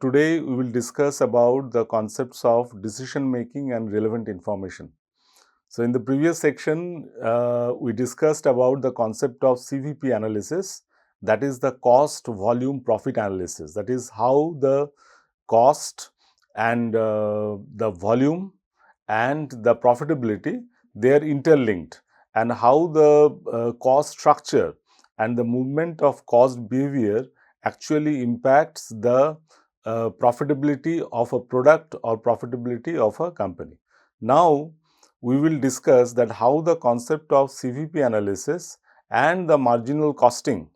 today we will discuss about the concepts of decision making and relevant information. So, in the previous section, we discussed about the concept of CVP analysis, that is the cost, volume, profit analysis. That is how the cost and the volume and the profitability, they are interlinked, and how the cost structure and the movement of cost behavior actually impacts the profitability of a product or profitability of a company. Now, we will discuss that how the concept of CVP analysis and the marginal costing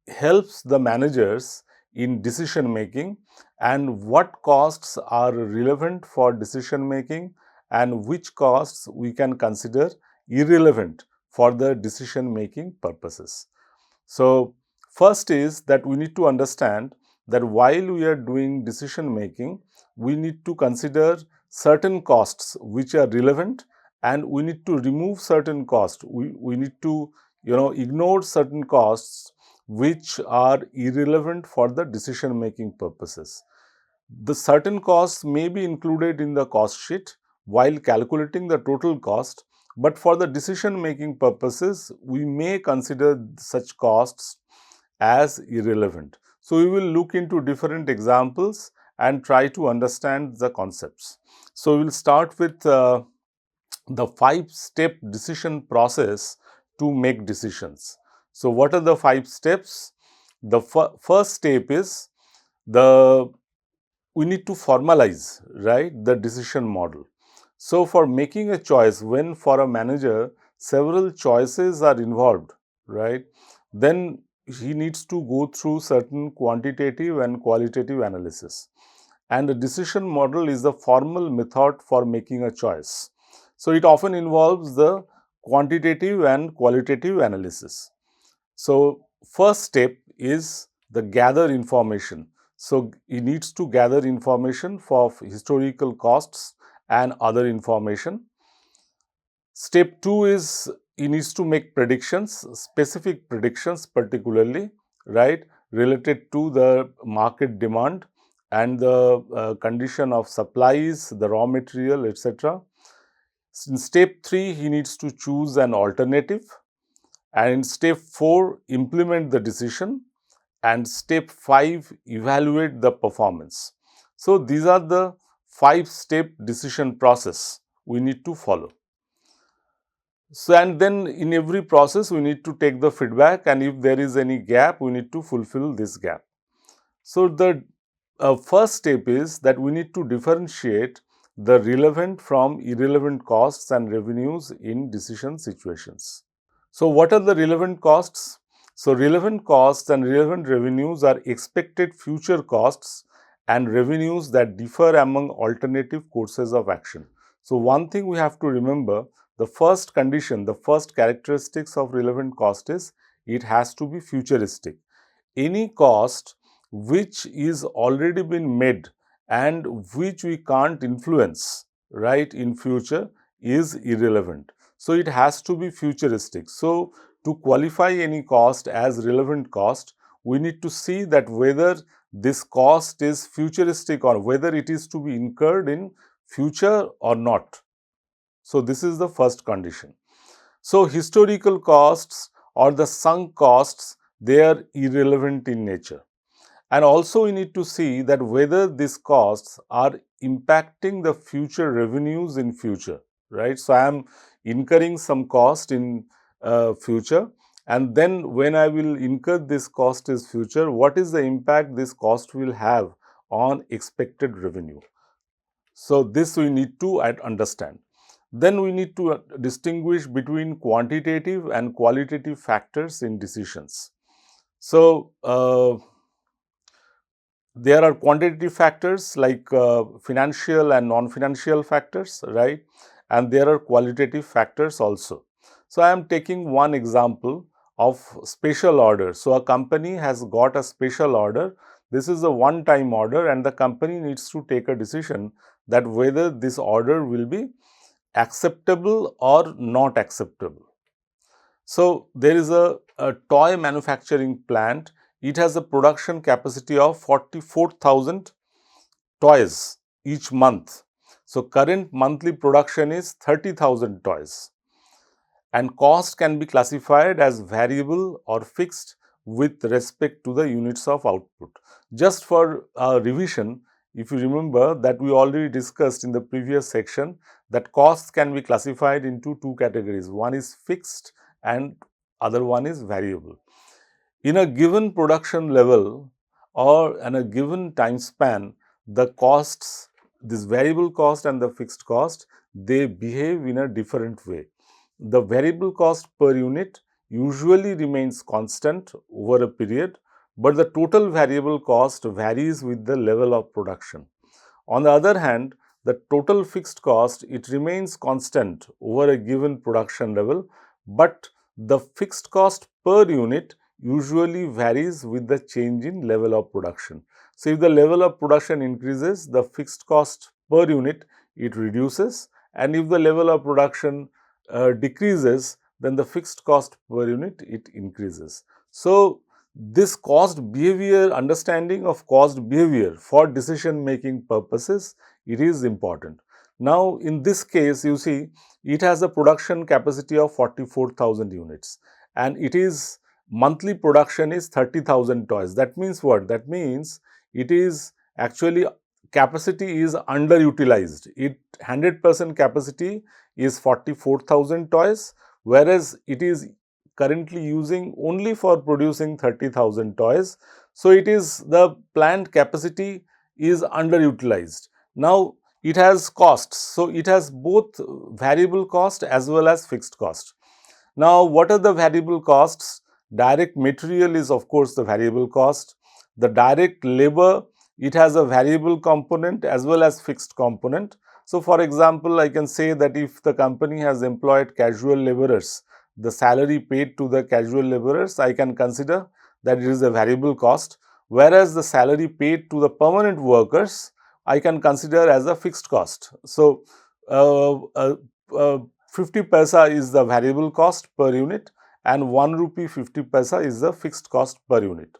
helps the managers in decision making, and what costs are relevant for decision making and which costs we can consider irrelevant for the decision making purposes. So, first is that we need to understand that while we are doing decision making, we need to consider certain costs which are relevant, and we need to remove certain costs. We need to ignore certain costs which are irrelevant for the decision making purposes. The certain costs may be included in the cost sheet while calculating the total cost, but for the decision making purposes, we may consider such costs as irrelevant. So, we will look into different examples and try to understand the concepts. So, we will start with the 5-step decision process to make decisions. So, what are the 5 steps? The first step is we need to formalize, right, the decision model. So, for making a choice, when for a manager several choices are involved, right, then he needs to go through certain quantitative and qualitative analysis. And the decision model is the formal method for making a choice. So, it often involves the quantitative and qualitative analysis. So, first step is the gather information. So, he needs to gather information for historical costs and other information. Step 2 is he needs to make predictions, specific predictions particularly, right, related to the market demand and the condition of supplies, the raw material, etc. In step 3, he needs to choose an alternative, and in step 4, implement the decision, and step 5, evaluate the performance. So, these are the 5-step decision process we need to follow. So, and then in every process we need to take the feedback, and if there is any gap, we need to fulfill this gap. So, the first step is that we need to differentiate the relevant from irrelevant costs and revenues in decision situations. So, what are the relevant costs? So, relevant costs and relevant revenues are expected future costs and revenues that differ among alternative courses of action. So, one thing we have to remember, the first condition, the first characteristics of relevant cost is it has to be futuristic. Any cost which is already been made and which we can't influence, right, in future is irrelevant. So, it has to be futuristic. So, to qualify any cost as relevant cost, we need to see that whether this cost is futuristic or whether it is to be incurred in future or not. So, this is the first condition. So, historical costs or the sunk costs, they are irrelevant in nature. And also we need to see that whether these costs are impacting the future revenues in future, right. So, I am incurring some cost in future, and then when I will incur this cost is future, what is the impact this cost will have on expected revenue. So, this we need to understand. Then we need to distinguish between quantitative and qualitative factors in decisions. So, there are quantitative factors like financial and non-financial factors, right, and there are qualitative factors also. So, I am taking one example of special order. So, a company has got a special order. This is a one-time order, and the company needs to take a decision that whether this order will be acceptable or not acceptable. So, there is a toy manufacturing plant. It has a production capacity of 44,000 toys each month. So current monthly production is 30,000 toys, and cost can be classified as variable or fixed with respect to the units of output. Just for revision, if you remember that we already discussed in the previous section that costs can be classified into two categories. One is fixed and other one is variable. In a given production level or in a given time span, the costs, this variable cost and the fixed cost, they behave in a different way. The variable cost per unit usually remains constant over a period, but the total variable cost varies with the level of production. On the other hand, the total fixed cost, it remains constant over a given production level, but the fixed cost per unit usually varies with the change in level of production. So, if the level of production increases, the fixed cost per unit, it reduces, and if the level of production decreases, then the fixed cost per unit, it increases. So, this cost behavior, understanding of cost behavior for decision making purposes, it is important. Now, in this case, you see, it has a production capacity of 44,000 units, and it is monthly production is 30,000 toys. That means what? That means it is actually capacity is underutilized. It 100% capacity is 44,000 toys, whereas it is currently using only for producing 30,000 toys. So, it is the plant capacity is underutilized. Now, it has costs. So, it has both variable cost as well as fixed cost. Now, what are the variable costs? Direct material is of course the variable cost. The direct labor, it has a variable component as well as fixed component. So, for example, I can say that if the company has employed casual laborers, the salary paid to the casual laborers, I can consider that it is a variable cost, whereas the salary paid to the permanent workers, I can consider as a fixed cost. So, uh, uh, uh, 50 paisa is the variable cost per unit and 1 rupee 50 paisa is the fixed cost per unit.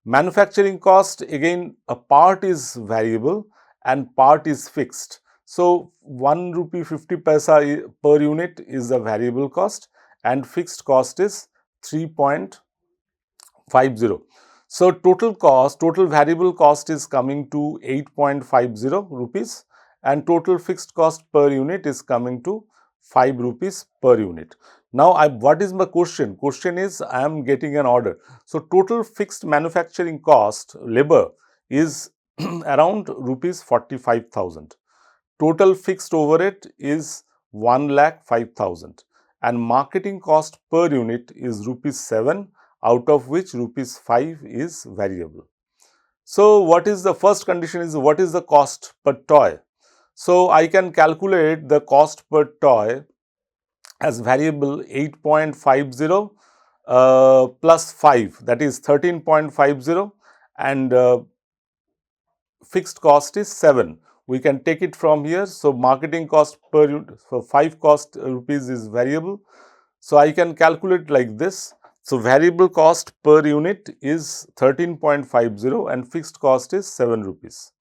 Manufacturing cost, again a part is variable and part is fixed. So, 1 rupee 50 paisa per unit is the variable cost and fixed cost is 3.50. So, total cost, total variable cost is coming to 8.50 rupees and total fixed cost per unit is coming to 5 rupees per unit. Now, what is my question? Question is I am getting an order. So, total fixed manufacturing cost labor is around rupees 45,000. Total fixed overhead is 1,05,000 and marketing cost per unit is rupees 7, out of which rupees 5 is variable. So, what is the first condition is what is the cost per toy? So, I can calculate the cost per toy as variable 8.50 plus 5, that is 13.50, and fixed cost is 7. We can take it from here. So, marketing cost per unit, so 5 cost rupees is variable. So, I can calculate like this. So, variable cost per unit is 13.50 and fixed cost is 7 rupees.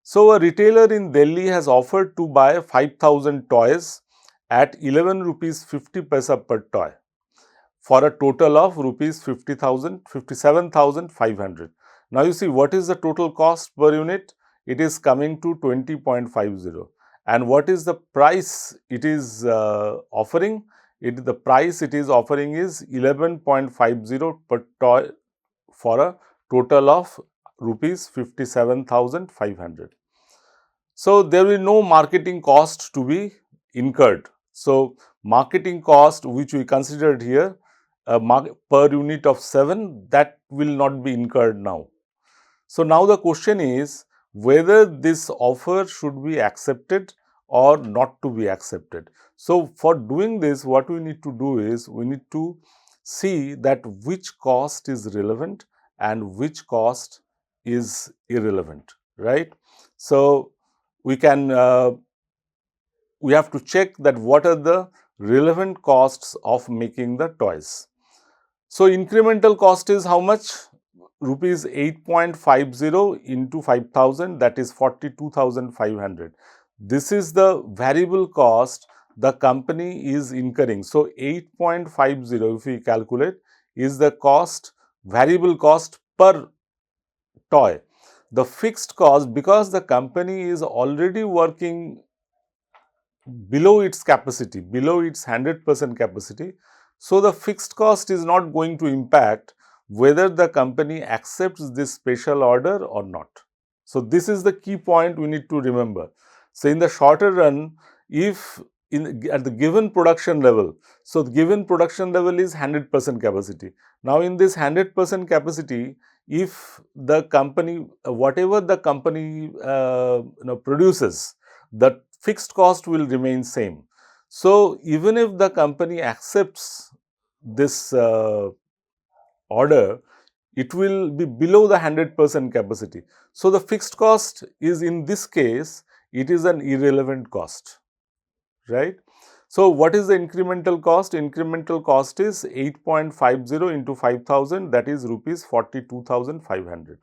So, a retailer in Delhi has offered to buy 5,000 toys at 11 rupees 50 paisa per toy for a total of rupees 57,500. Now, you see what is the total cost per unit? It is coming to 20.50. And what is the price it is offering? The price it is offering is 11.50 per toy for a total of rupees 57,500. So, there will be no marketing cost to be incurred. So, marketing cost which we considered here per unit of 7, that will not be incurred now. So, now the question is whether this offer should be accepted or not to be accepted. So, for doing this, what we need to do is we need to see that which cost is relevant and which cost is irrelevant, right. So, we can we have to check that what are the relevant costs of making the toys. So, incremental cost is how much? rupees 8.50 into 5,000, that is 42,500. This is the variable cost the company is incurring. So 8.50, if we calculate, is the cost, variable cost per toy. The fixed cost, because the company is already working below its capacity, below its 100% capacity, so the fixed cost is not going to impact whether the company accepts this special order or not. So this is the key point we need to remember. So in the shorter run, if at the given production level, so the given production level is 100% capacity. Now in this 100% capacity, if the company, whatever the company produces, the fixed cost will remain same. So even if the company accepts this order, it will be below the 100% capacity. So the fixed cost is, in this case, it is an irrelevant cost, right? So what is the incremental cost? Incremental cost is 8.50 into 5,000, that is rupees 42,500.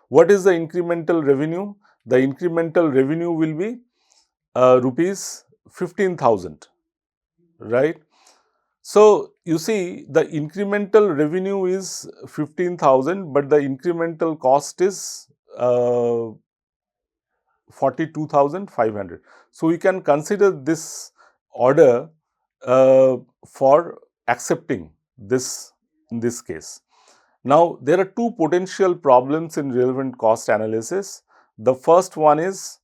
What is the incremental revenue? The incremental revenue will be rupees 15,000, right? So you see, the incremental revenue is 15,000, but the incremental cost is 42,500. So we can consider this order for accepting this in this case. Now there are two potential problems in relevant cost analysis. The first one is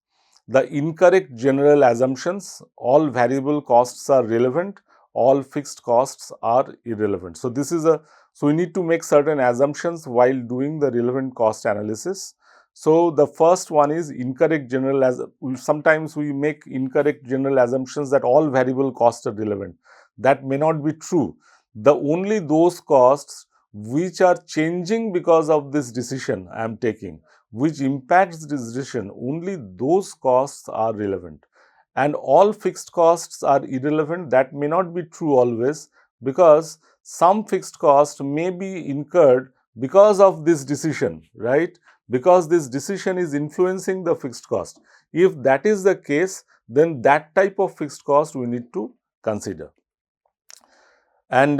the incorrect general assumptions. All variable costs are relevant, all fixed costs are irrelevant. So this is so we need to make certain assumptions while doing the relevant cost analysis. So the first one is incorrect general sometimes we make incorrect general assumptions that all variable costs are relevant. That may not be true. The only those costs which are changing because of this decision I am taking, which impacts this decision, only those costs are relevant. And all fixed costs are irrelevant. That may not be true always, because some fixed cost may be incurred because of this decision, right? Because this decision is influencing the fixed cost. If that is the case, then that type of fixed cost we need to consider. And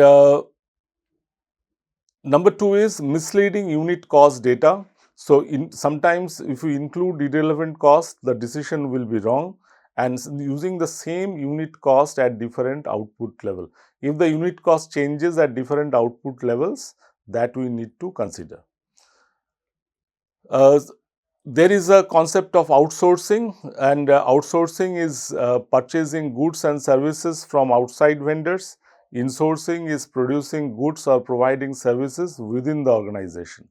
number two is misleading unit cost data. So sometimes if we include irrelevant cost, the decision will be wrong, and using the same unit cost at different output level. If the unit cost changes at different output levels, that we need to consider. There is a concept of outsourcing, and outsourcing is purchasing goods and services from outside vendors. Insourcing is producing goods or providing services within the organization.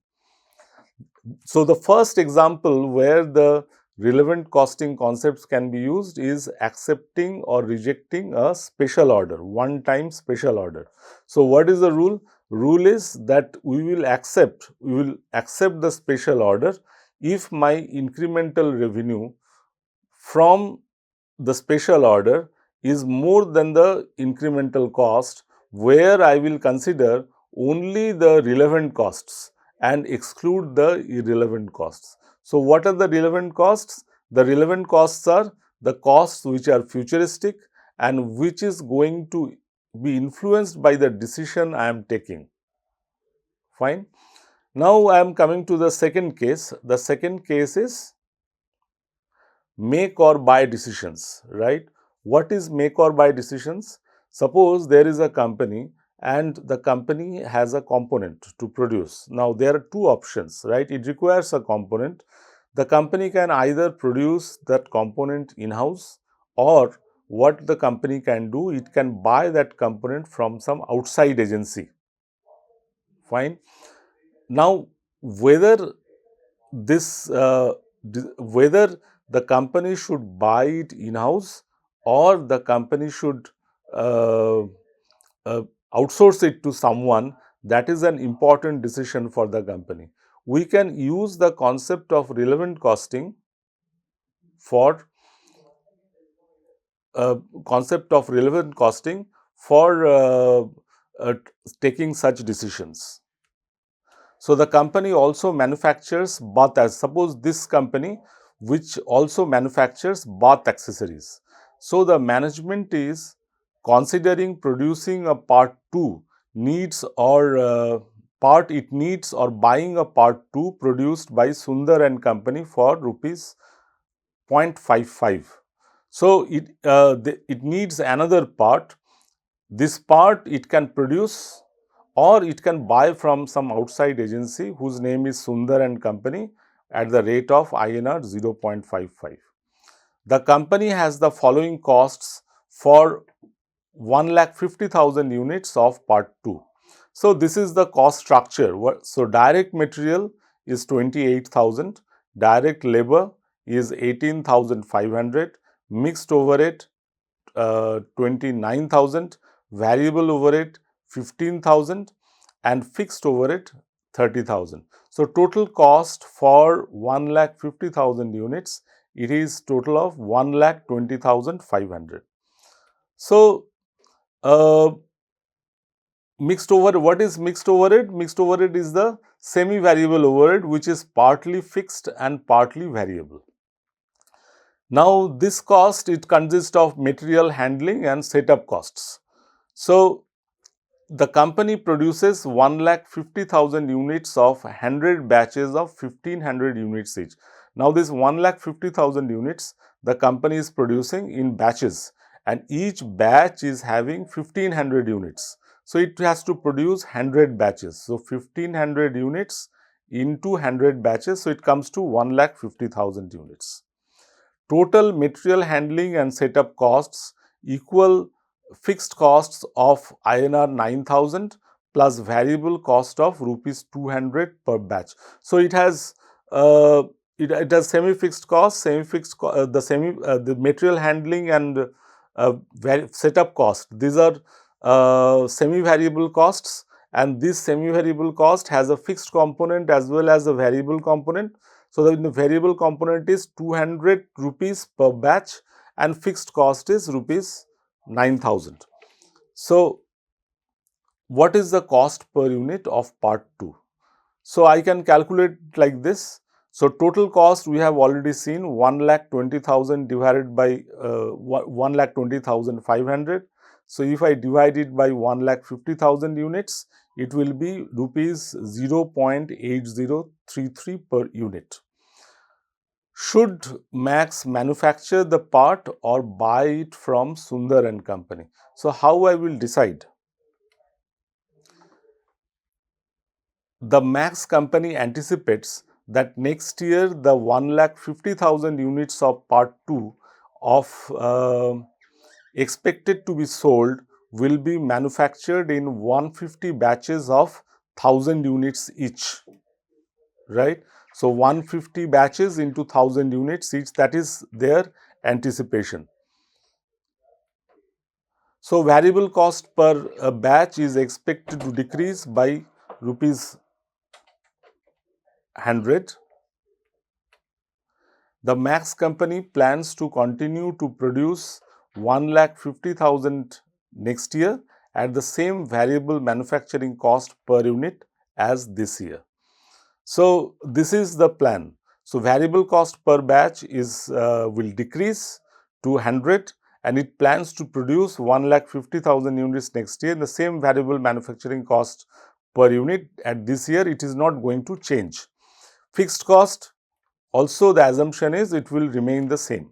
So the first example where the relevant costing concepts can be used is accepting or rejecting a special order, one-time special order. So what is the rule? Rule is that we will accept the special order if my incremental revenue from the special order is more than the incremental cost, where I will consider only the relevant costs and exclude the irrelevant costs. So what are the relevant costs? The relevant costs are the costs which are futuristic and which is going to be influenced by the decision I am taking. Fine. Now I am coming to the second case. The second case is make or buy decisions, right? What is make or buy decisions? Suppose there is a company and the company has a component to produce. Now there are two options, right? It requires a component. The company can either produce that component in-house, or what the company can do, it can buy that component from some outside agency. Fine. Now whether this whether the company should buy it in-house or the company should uh, uh, outsource it to someone, that is an important decision for the company. We can use the concept of relevant costing for for taking such decisions. So the company also manufactures bath, as suppose this company which also manufactures bath accessories. So the management is considering producing a part 2 needs or part it needs or buying a part 2 produced by Sundar and company for rupees 0.55. So it needs another part. This part it can produce or it can buy from some outside agency whose name is Sundar and company at the rate of INR 0.55. The company has the following costs for 1,50,000 units of part 2. So this is the cost structure. So direct material is 28,000, direct labor is 18,500, mixed overhead 29,000, variable overhead 15,000 and fixed overhead 30,000. So total cost for 1,50,000 units, it is total of 1,20,500. So mixed overhead, what is mixed overhead? Mixed overhead is the semi-variable overhead which is partly fixed and partly variable. Now this cost, it consists of material handling and setup costs. So the company produces 1,50,000 units of 100 batches of 1500 units each. Now this 1,50,000 units the company is producing in batches and each batch is having 1500 units. So it has to produce 100 batches. So 1500 units into 100 batches, so it comes to 1,50,000 units. Total material handling and setup costs equal fixed costs of INR 9,000 plus variable cost of rupees 200 per batch. So it has semi-fixed cost, the material handling and setup cost. These are semi-variable costs, and this semi-variable cost has a fixed component as well as a variable component. So the variable component is 200 rupees per batch and fixed cost is rupees 9,000. So what is the cost per unit of part 2? So I can calculate like this. So total cost we have already seen 1,20,000 divided by 1,20,500. So if I divide it by 1,50,000 units, it will be rupees 0.8033 per unit. Should Max manufacture the part or buy it from Sundar and company? So how I will decide? The Max company anticipates that next year the 1,50,000 units of part 2 of expected to be sold will be manufactured in 150 batches of 1000 units each, right? So 150 batches into 1000 units each, that is their anticipation. So variable cost per batch is expected to decrease by rupees 100. The Max company plans to continue to produce 1,50,000 next year at the same variable manufacturing cost per unit as this year. So this is the plan. So variable cost per batch is will decrease to 100 and it plans to produce 1,50,000 units next year. The same variable manufacturing cost per unit at this year, it is not going to change. Fixed cost, also the assumption is it will remain the same.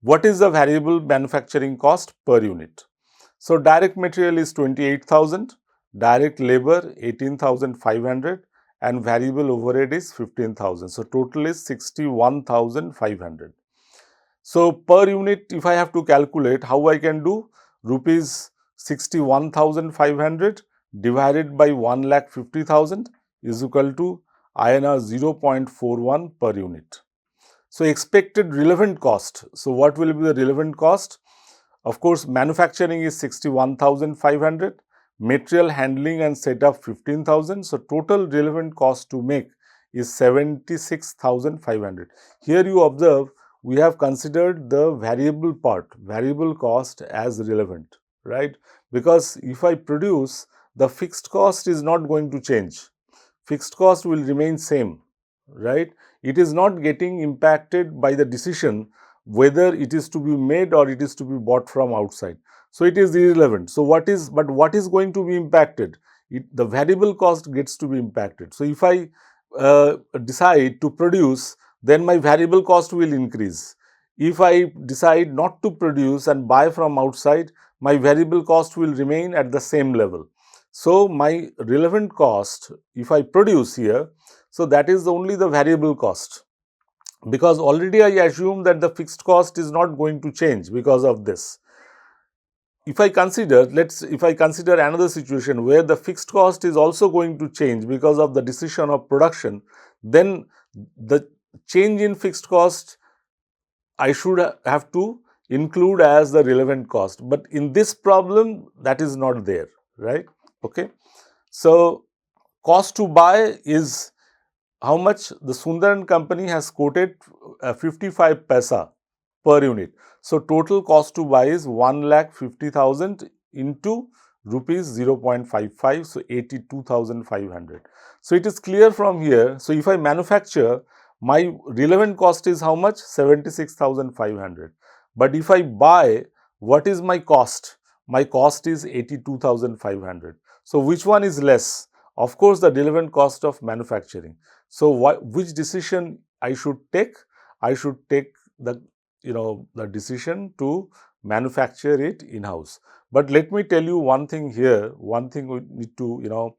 What is the variable manufacturing cost per unit? So direct material is 28,000, direct labor 18,500 and variable overhead is 15,000. So total is 61,500. So per unit, if I have to calculate, how I can do? Rupees 61,500 divided by 1,50,000 is equal to INR 0.41 per unit. So expected relevant cost. So what will be the relevant cost? Of course, manufacturing is 61,500, material handling and setup 15,000. So total relevant cost to make is 76,500. Here you observe we have considered the variable part, variable cost as relevant, right? Because if I produce, the fixed cost is not going to change. fixed cost will remain same, right? It is not getting impacted by the decision whether it is to be made or it is to be bought from outside. So it is irrelevant. So what is going to be impacted? The variable cost gets to be impacted. So if I decide to produce, then my variable cost will increase. If I decide not to produce and buy from outside, my variable cost will remain at the same level. So my relevant cost, if I produce here, so that is only the variable cost, because already I assume that the fixed cost is not going to change because of this. If I consider another situation where the fixed cost is also going to change because of the decision of production, then the change in fixed cost I should have to include as the relevant cost. But in this problem, that is not there, right? Okay. So cost to buy is how much the Sundaran company has quoted 55 paisa per unit. So total cost to buy is 1,50,000 into rupees 0.55, so 82,500. So it is clear from here. So if I manufacture, my relevant cost is how much? 76,500. But if I buy, what is my cost? My cost is 82,500. So which one is less? Of course, the relevant cost of manufacturing. So which decision I should take? I should take the decision to manufacture it in-house. But let me tell you one thing here. One thing we need to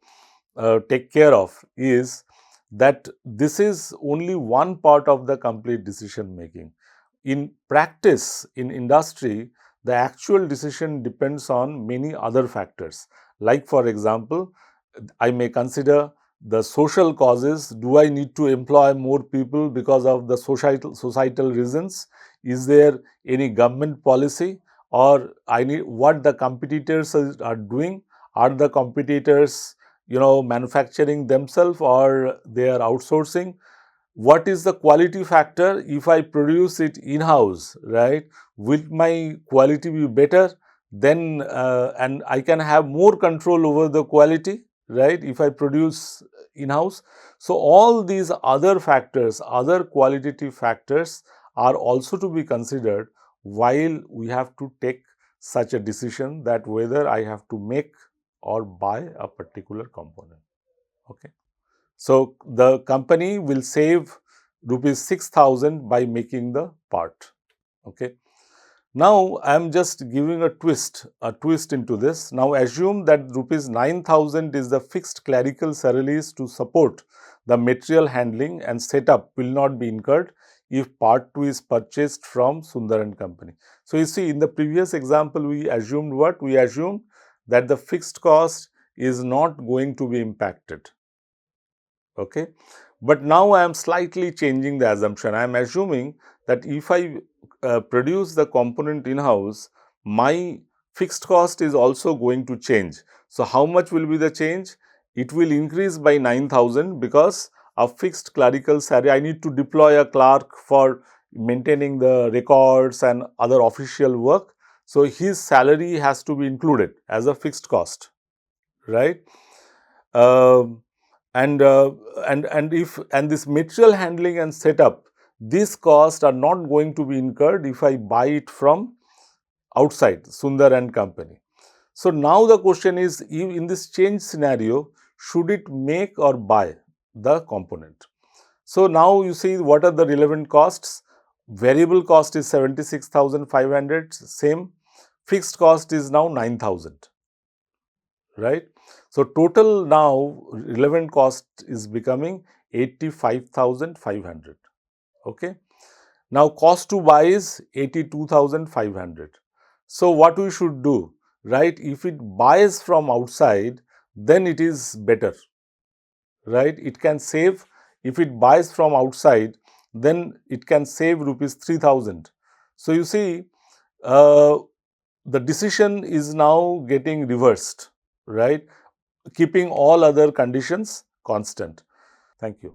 take care of is that this is only one part of the complete decision making. In practice, in industry, the actual decision depends on many other factors. Like, for example, I may consider the social causes. Do I need to employ more people because of the societal reasons? Is there any government policy? Or I need what the competitors are doing? Are the competitors manufacturing themselves or they are outsourcing? What is the quality factor? If I produce it in-house, right, will my quality be better? Then and I can have more control over the quality, right, if I produce in-house. So all these other factors, other qualitative factors are also to be considered while we have to take such a decision that whether I have to make or buy a particular component. Okay. So the company will save rupees 6,000 by making the part. Okay. Now I am just giving a twist into this. Now assume that rupees 9,000 is the fixed clerical salaries to support the material handling and setup will not be incurred if part 2 is purchased from Sundaran company. So you see, in the previous example, we assumed what? We assumed that the fixed cost is not going to be impacted. Okay. But now I am slightly changing the assumption. I am assuming that if I produce the component in-house, my fixed cost is also going to change. So how much will be the change? It will increase by 9,000 because of fixed clerical salary. I need to deploy a clerk for maintaining the records and other official work. So his salary has to be included as a fixed cost, right? And this material handling and setup, these costs are not going to be incurred if I buy it from outside Sundar and company. So now the question is, in this change scenario, should it make or buy the component? So now you see what are the relevant costs. Variable cost is 76,500, same. Fixed cost is now 9,000, right? So total now relevant cost is becoming 85,500. Okay. Now cost to buy is 82,500. So what we should do, right? If it buys from outside, then it is better, right? It can save. If it buys from outside, then it can save rupees 3,000. So you see, the decision is now getting reversed, right? Keeping all other conditions constant. Thank you.